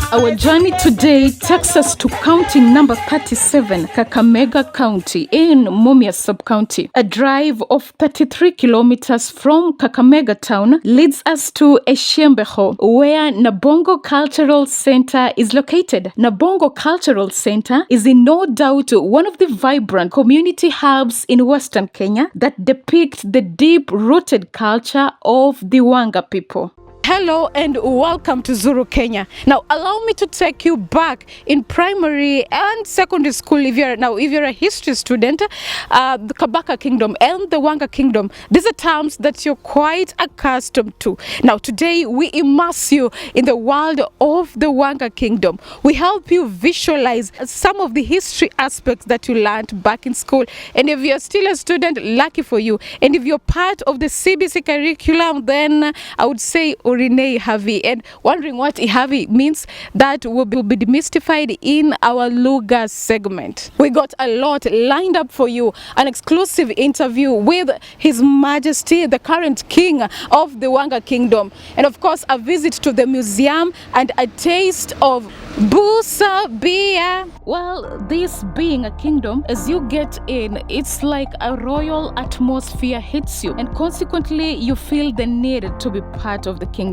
Our journey today takes us to county number 37, Kakamega County in Mumia Sub-County. A drive of 33 kilometers from Kakamega town leads us to Eshembeho, where Nabongo Cultural Center is located. Nabongo Cultural Center is in no doubt one of the vibrant community hubs in Western Kenya that depict the deep-rooted culture of the Wanga people. Hello and welcome to Zuru, Kenya. Now, allow me to take you back in primary and secondary school. If you're a history student, the Kabaka Kingdom and the Wanga Kingdom, these are terms that you're quite accustomed to. Now, today we immerse you in the world of the Wanga Kingdom. We help you visualize some of the history aspects that you learned back in school. And if you're still a student, lucky for you. And if you're part of the CBC curriculum, then I would say Renee Havi, and wondering what Ihavi means, that will be demystified in our Lugha segment. We got a lot lined up for you. An exclusive interview with His Majesty, the current king of the Wanga Kingdom. And of course, a visit to the museum and a taste of Busa beer. Well, this being a kingdom, as you get in, it's like a royal atmosphere hits you, and consequently, you feel the need to be part of the kingdom.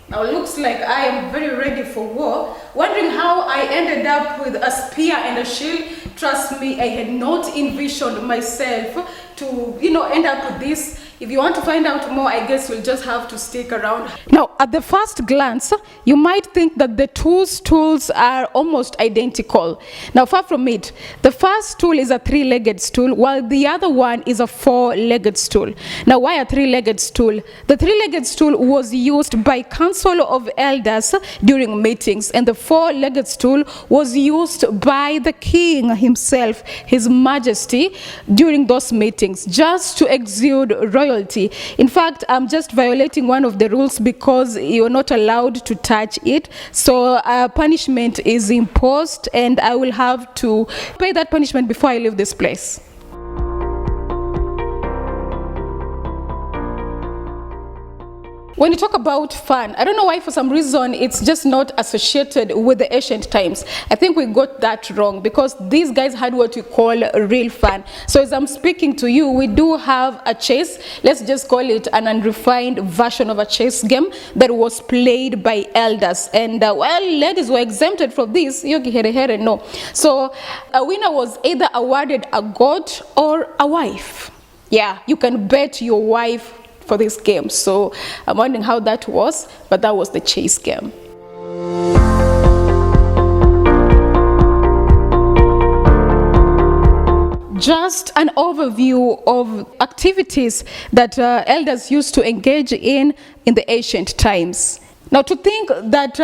Now, looks like I am very ready for war. Wondering how I ended up with a spear and a shield. Trust me, I had not envisioned myself to, end up with this. If you want to find out more, I guess you'll just have to stick around. Now, at the first glance, you might think that the two stools are almost identical. Now, far from it. The first stool is a three-legged stool, while the other one is a four-legged stool. Now, why a three-legged stool? The three-legged stool was used by Council of Elders during meetings, and the four-legged stool was used by the king himself, His Majesty, during those meetings, just to exude royalty. In fact, I'm just violating one of the rules because you're not allowed to touch it. So punishment is imposed, and I will have to pay that punishment before I leave this place. When you talk about fun, I don't know why for some reason it's just not associated with the ancient times. I think we got that wrong because these guys had what we call real fun. So as I'm speaking to you, we do have a chess. Let's just call it an unrefined version of a chess game that was played by elders. And well, ladies were exempted from this. No. So a winner was either awarded a goat or a wife. Yeah, you can bet your wife for this game. So I'm wondering how that was, but that was the chase game. Just an overview of activities that elders used to engage in the ancient times. Now, to think that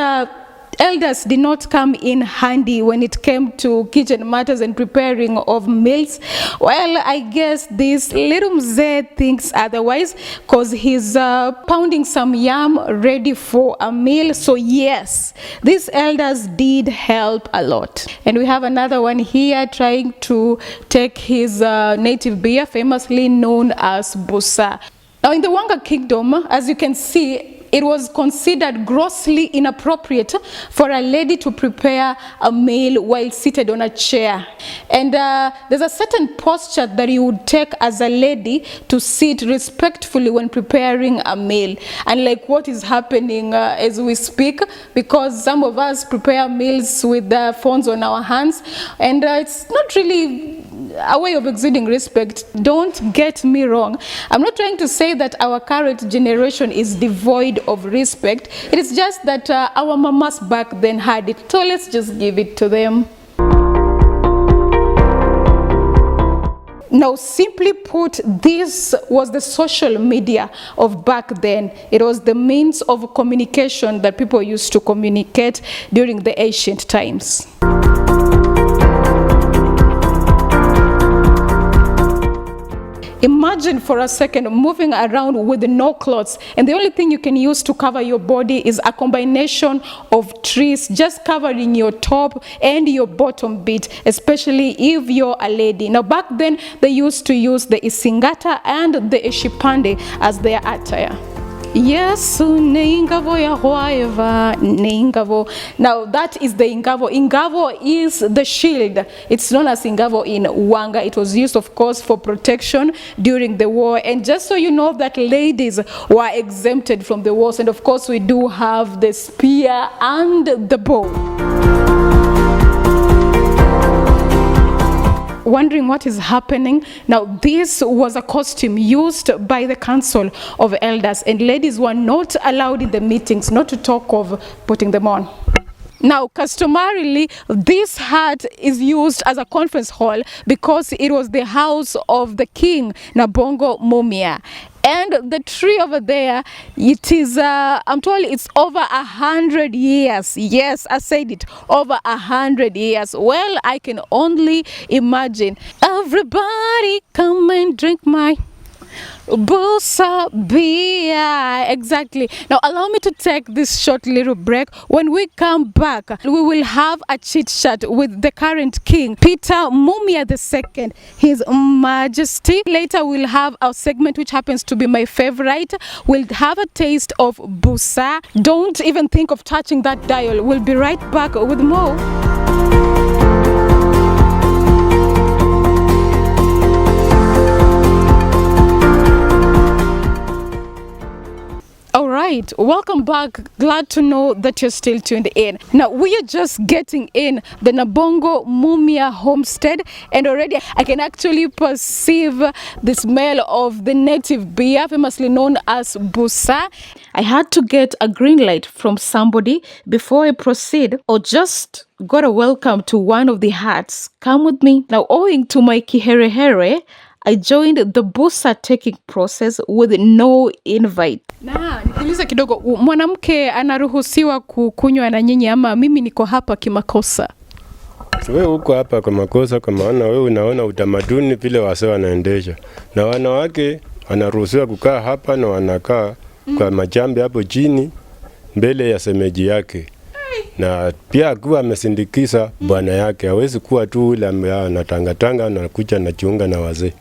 elders did not come in handy when it came to kitchen matters and preparing of meals, well, I guess this little mzee thinks otherwise, because he's pounding some yam ready for a meal. So yes, these elders did help a lot. And we have another one here trying to take his native beer, famously known as Busa. Now, in the Wanga Kingdom, as you can see, it was considered grossly inappropriate for a lady to prepare a meal while seated on a chair. And there's a certain posture that you would take as a lady to sit respectfully when preparing a meal. Unlike what is happening as we speak, because some of us prepare meals with phones on our hands, and it's not really a way of exuding respect. Don't get me wrong. I'm not trying to say that our current generation is devoid of respect. It is just that our mamas back then had it. So let's just give it to them. Now, simply put, this was the social media of back then. It was the means of communication that people used to communicate during the ancient times. Imagine for a second moving around with no clothes, and the only thing you can use to cover your body is a combination of trees, just covering your top and your bottom bit, especially if you're a lady. Now back then they used to use the isingata and the ishipande as their attire. Yes, neingavo ya hoeva, neingavo. Now that is the ingavo. Ingavo is the shield. It's known as ingavo in Wanga. It was used, of course, for protection during the war. And just so you know that ladies were exempted from the wars. And of course, we do have the spear and the bow. Wondering what is happening now. This was a costume used by the council of elders, and ladies were not allowed in the meetings, not to talk of putting them on. Now, customarily, this hut is used as a conference hall because it was the house of the king, Nabongo Mumia. And the tree over there, it is, I'm told it's over 100 years. Yes, I said it, over 100 years. Well, I can only imagine. Everybody come and drink my Busa beer. Exactly. Now allow me to take this short little break. When we come back, we will have a chit chat with the current king, Peter Mumia II, His Majesty. Later we'll have our segment, which happens to be my favorite. We'll have a taste of Busa. Don't even think of touching that dial. We'll be right back with more. All right, welcome back. Glad to know that you're still tuned in. Now, we are just getting in the Nabongo Mumia homestead, and already I can actually perceive the smell of the native beer, famously known as Busa. I had to get a green light from somebody before I proceed, or just got a welcome to one of the huts. Come with me. Now, owing to my kiherehere, I joined the Busa taking process with no invite. Na nikuuliza kidogo, mwanamke anaruhusiwa kukunywa na nyinyi ama mimi niko hapa kimakosa? Wewe uko hapa kwa makosa, kwa maana wewe unaona utamaduni vile wase wanaendesha. Na wanawake wanaruhusiwa kukaa hapa na wanakaa kwa majambe hapo chini mbele ya semeji yake. Na pia akiwa amesindikiza bwana yake, hawezi kuwa tu ule ambaye anatangatanga na kuja na jiunga na wazee.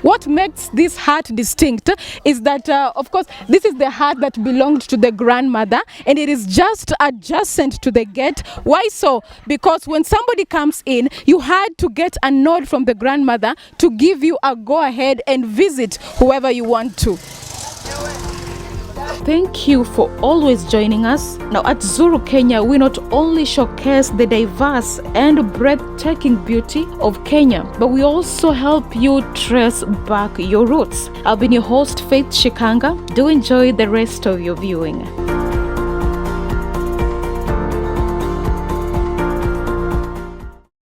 What makes this hut distinct is that, of course, this is the hut that belonged to the grandmother, and it is just adjacent to the gate. Why so? Because when somebody comes in, you had to get a nod from the grandmother to give you a go-ahead and visit whoever you want to. Thank you for always joining us. Now at Zuru Kenya, we not only showcase the diverse and breathtaking beauty of Kenya, but we also help you trace back your roots. I've been your host, Faith Shikanga. Do enjoy the rest of your viewing.